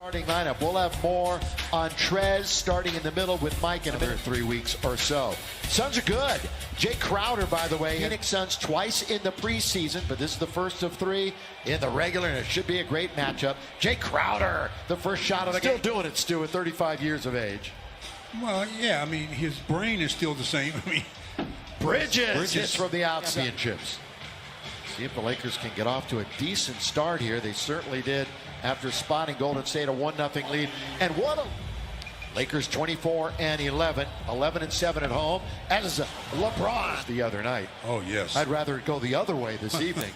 Starting lineup. We'll have more on Trez starting in the middle with Mike in another 3 weeks or so. Suns are good. Jay Crowder, by the way, Phoenix Suns twice in the preseason, but this is the first of 3 in the regular, and it should be a great matchup. Jay Crowder, the first shot of the game. Still doing it, Stu, at 35 years of age. Well, yeah, I mean, his brain is still the same. I mean, Bridges hits from the outside. Championships. See if the Lakers can get off to a decent start here. They certainly did after spotting Golden State a 1-0 lead. And what a Lakers 24-11, 11-7 at home. As LeBron the other night. Oh, yes. I'd rather it go the other way this evening.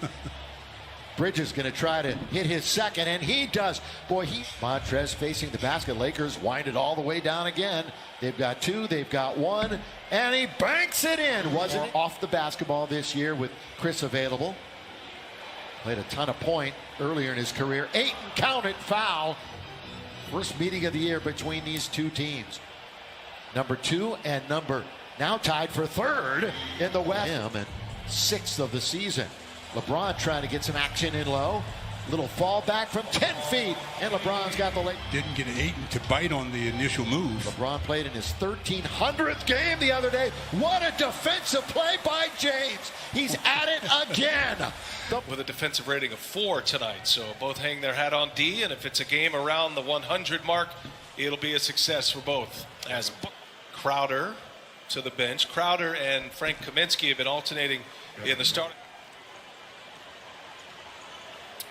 Bridges going to try to hit his second, and he does. Boy, Montrez facing the basket. Lakers wind it all the way down again. They've got 2, they've got 1, and he banks it in. Wasn't off the basketball this year with Chris available. Played a ton of point earlier in his career. Ayton counted foul. First meeting of the year between these two teams. Number 2 and now tied for 3rd in the West. And 6th of the season. LeBron trying to get some action in low. Little fall back from 10 feet, and LeBron's got the late. Didn't get Ayton to bite on the initial move. LeBron played in his 1300th game the other day. What a defensive play by James. He's at it again. With a defensive rating of 4 tonight, so both hang their hat on D, and if it's a game around the 100 mark, it'll be a success for both. As Crowder to the bench. Crowder and Frank Kaminsky have been alternating in the start.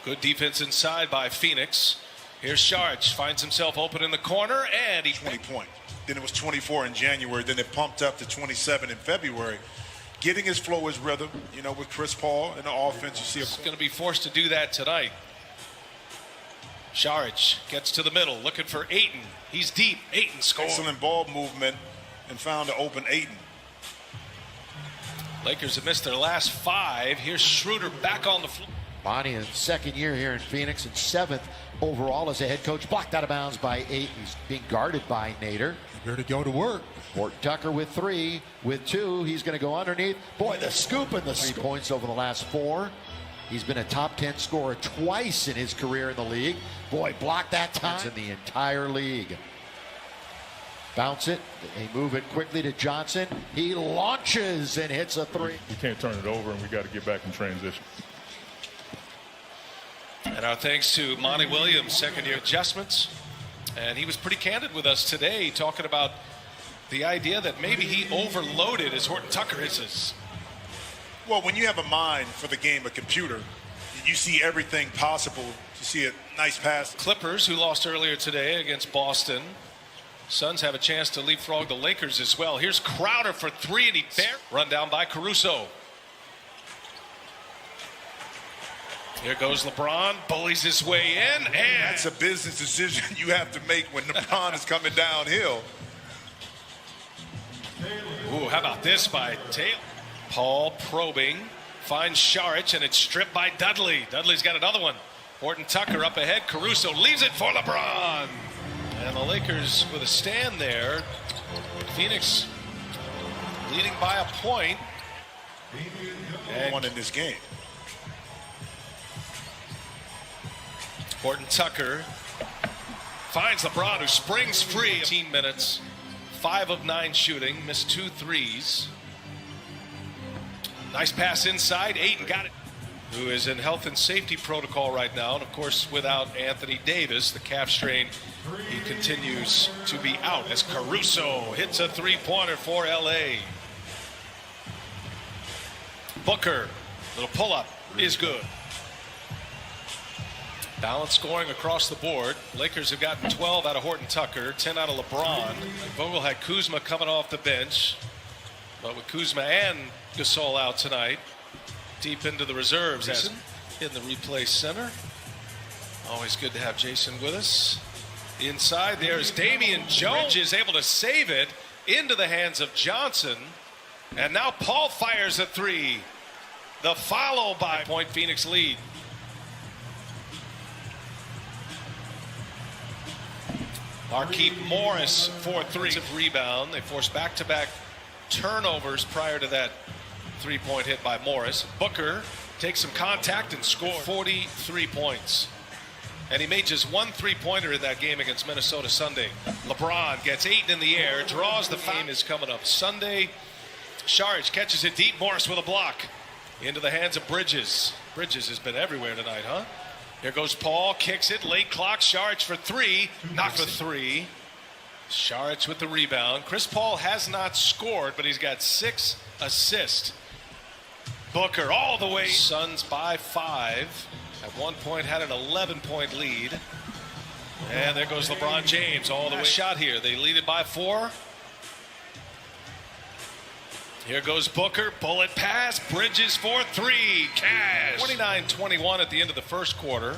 Good defense inside by Phoenix. Here's Saric, finds himself open in the corner, and he 20 points. Then it was 24 in January. Then it pumped up to 27 in February. Getting his flow, his rhythm, you know, with Chris Paul in the offense. You see, he's going to be forced to do that tonight. Saric gets to the middle, looking for Ayton. He's deep. Ayton scores. Excellent ball movement and found an open Ayton. Lakers have missed their last 5. Here's Schroeder back on the floor. Monty in his 2nd year here in Phoenix and 7th overall as a head coach. Blocked out of bounds by 8. He's being guarded by Nader. Here to go to work. Horton Tucker with 3. With 2, he's going to go underneath. Boy, the scoop and the 3 points over the last 4. He's been a top 10 scorer twice in his career in the league. Boy, blocked that time in the entire league. Bounce it. They move it quickly to Johnson. He launches and hits a 3. We can't turn it over, and we got to get back in transition. And our thanks to Monty Williams, 2nd-year adjustments. And he was pretty candid with us today, talking about the idea that maybe he overloaded as Horton Tucker hisses. Well, when you have a mind for the game, a computer, you see everything possible. You see a nice pass. Clippers, who lost earlier today against Boston. Suns have a chance to leapfrog the Lakers as well. Here's Crowder for 3, and he run down by Caruso. Here goes LeBron, bullies his way in, and that's a business decision you have to make when LeBron is coming downhill. Ooh, how about this by Taylor? Paul probing, finds Saric, and it's stripped by Dudley. Dudley's got another one. Horton Tucker up ahead. Caruso leaves it for LeBron. And the Lakers with a stand there. Phoenix leading by a point. And one in this game. Horton Tucker finds LeBron, who springs free. 18 minutes, 5 of 9 shooting, missed 2 threes. Nice pass inside. Ayton got it. Who is in health and safety protocol right now, and of course without Anthony Davis, the calf strain. He continues to be out as Caruso hits a 3-pointer for LA. Booker, little pull-up is good. Balanced scoring across the board. Lakers have gotten 12 out of Horton Tucker, 10 out of LeBron. Vogel had Kuzma coming off the bench. But with Kuzma and Gasol out tonight, deep into the reserves as in the replay center. Always good to have Jason with us. Inside there's Damian Jones is able to save it into the hands of Johnson. And now Paul fires a 3. The follow by point Phoenix lead. Markieff Morris for 3 rebound. They forced back-to-back turnovers prior to that 3-point hit by Morris. Booker takes some contact and scores 43 points. And he made just one three-pointer in that game against Minnesota Sunday. LeBron gets Ayton in the air, draws the foul. Is coming up Sunday. Saric catches it deep. Morris with a block. Into the hands of Bridges. Bridges has been everywhere tonight, huh? Here goes Paul, kicks it, late clock. Saric for three, not for three. Saric with the rebound. Chris Paul has not scored, but he's got 6 assists. Booker all the way. Suns by 5. At one point had an 11-point lead. And there goes LeBron James all the way. Shot here. They lead it by 4. Here goes Booker. Bullet pass. Bridges for 3. Cash. 29-21 at the end of the first quarter.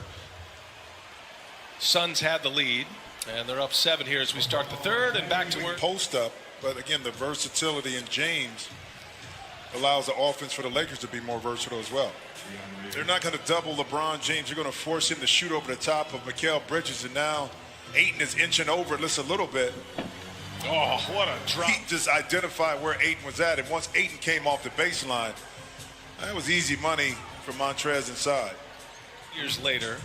Suns had the lead. And they're up 7 here as we start the third and back to work. Post up, but again, the versatility in James allows the offense for the Lakers to be more versatile as well. They're not going to double LeBron James. They're going to force him to shoot over the top of Mikal Bridges, and now Ayton is inching over it just a little bit. Oh, what a drop. He just identified where Ayton was at, and once Ayton came off the baseline, that was easy money for Montrez inside. Years later,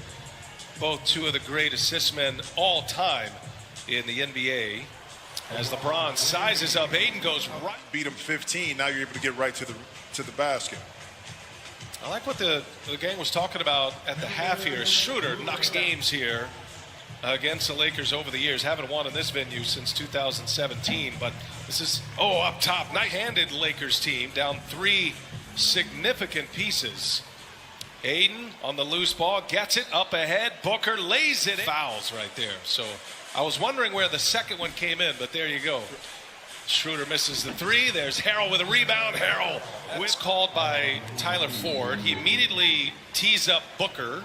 both 2 of the great assist men all time in the NBA. As LeBron sizes up, Ayton goes right. Beat him 15. Now you're able to get right to the basket. I like what the gang was talking about at the half here. Schroeder knocks games here against the Lakers over the years. Haven't won in this venue since 2017, but this is, up top, night-handed Lakers team, down 3 significant pieces. Ayton on the loose ball, gets it up ahead. Booker lays it in. Fouls right there. So I was wondering where the second one came in, but there you go. Schroeder misses the 3. There's Harrell with a rebound. Harrell was called by Tyler Ford. He immediately tees up Booker.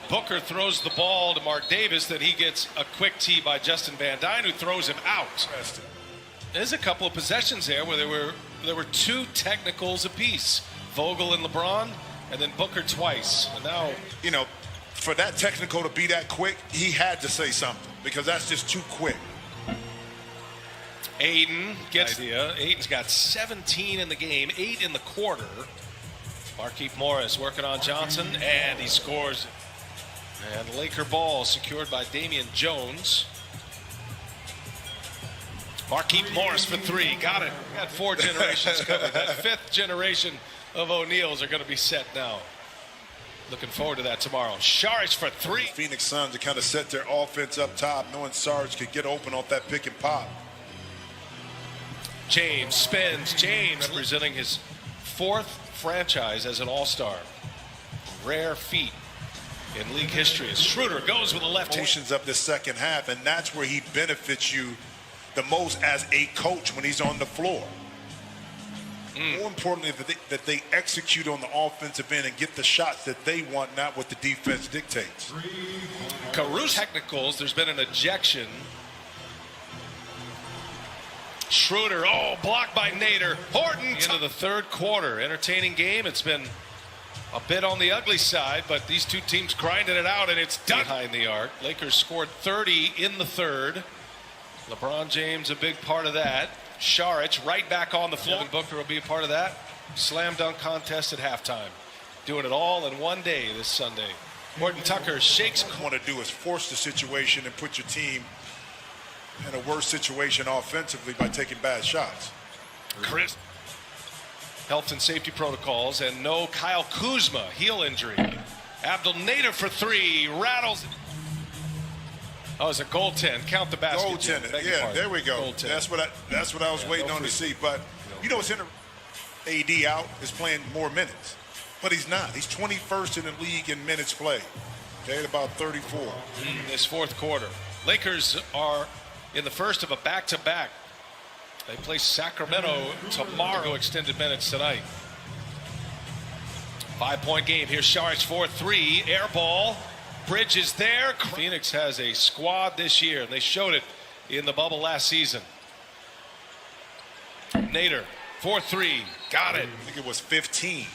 Booker throws the ball to Mark Davis. Then he gets a quick tee by Justin Van Duyne, who throws him out. There's a couple of possessions there where there were 2 technicals apiece. Vogel and LeBron, and then Booker twice. And now, for that technical to be that quick, he had to say something because that's just too quick. Ayton gets idea. Ayton's got 17 in the game, 8 in the quarter. Markieff Morris working on Johnson, and he scores. And Laker ball secured by Damian Jones. Markieff Morris for 3. Got it. Got 4 generations covered. That 5th generation of O'Neals are going to be set now. Looking forward to that tomorrow. Saric for 3. Phoenix Suns to kind of set their offense up top, knowing Saric could get open off that pick and pop. James spins. James representing his 4th franchise as an all-star. Rare feat in league history. As Schroeder goes with a left hand. Motions up the second half, and that's where he benefits you the most as a coach when he's on the floor. More importantly, that they execute on the offensive end and get the shots that they want, not what the defense dictates. Caruso technicals, there's been an ejection. Schroeder, blocked by Nader. Horton into the third quarter. Entertaining game. It's been a bit on the ugly side, but these 2 teams grinding it out, and it's done behind the arc. Lakers scored 30 in the third. LeBron James a big part of that. Saric right back on the floor. Devin Booker will be a part of that. Slam dunk contest at halftime. Doing it all in one day this Sunday. Horton Tucker shakes. What you want to do is force the situation and put your team in a worse situation offensively by taking bad shots. Chris. Health and safety protocols, and no Kyle Kuzma, heel injury. Abdel Nader for 3, rattles. It's a goaltend. Count the basket. Goaltending. Yeah, there we go. That's what I was waiting on to see. But what's in AD out is playing more minutes, but he's not. He's 21st in the league in minutes played. Okay, at about 34. This 4th quarter, Lakers are in the first of a back-to-back. They play Sacramento tomorrow. Extended minutes tonight. 5-point game. Here's Saric for 3. Air ball. Bridges there. Phoenix has a squad this year, and they showed it in the bubble last season. Nader for 3. Got it. I think it was 15.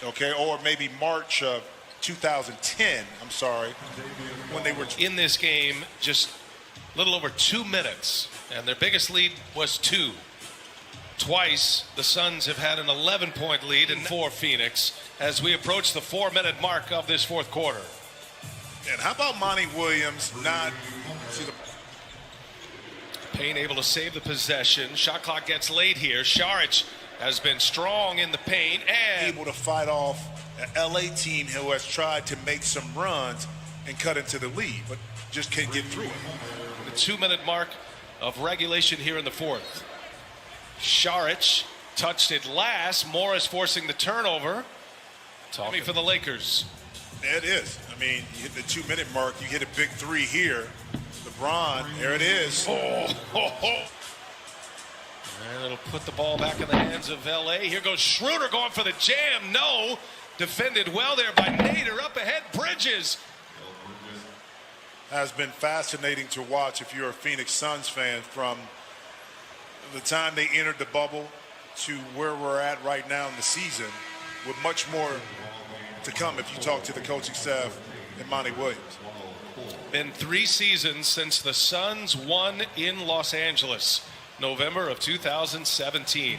Okay, or maybe March of 2010. I'm sorry. When they were in this game, just a little over 2 minutes, and their biggest lead was 2. Twice the Suns have had an 11-point lead for Phoenix as we approach the 4-minute mark of this 4th quarter. And how about Monty Williams not see the Payne able to save the possession. Shot clock gets late here. Saric has been strong in the paint and able to fight off an LA team who has tried to make some runs and cut into the lead, but just can't get through it. the 2-minute mark of regulation here in the fourth. Saric touched it last. Morris forcing the turnover. Tommy for the Lakers. It is. I mean, you hit the 2-minute mark, you hit a big three here. LeBron, there it is. And it'll put the ball back in the hands of LA. Here goes Schroeder going for the jam. No. Defended well there by Nader. Up ahead, Bridges. Has been fascinating to watch if you're a Phoenix Suns fan from the time they entered the bubble to where we're at right now in the season, with much more to come if you talk to the coaching staff and Monty Williams. Been 3 seasons since the Suns won in Los Angeles, November of 2017.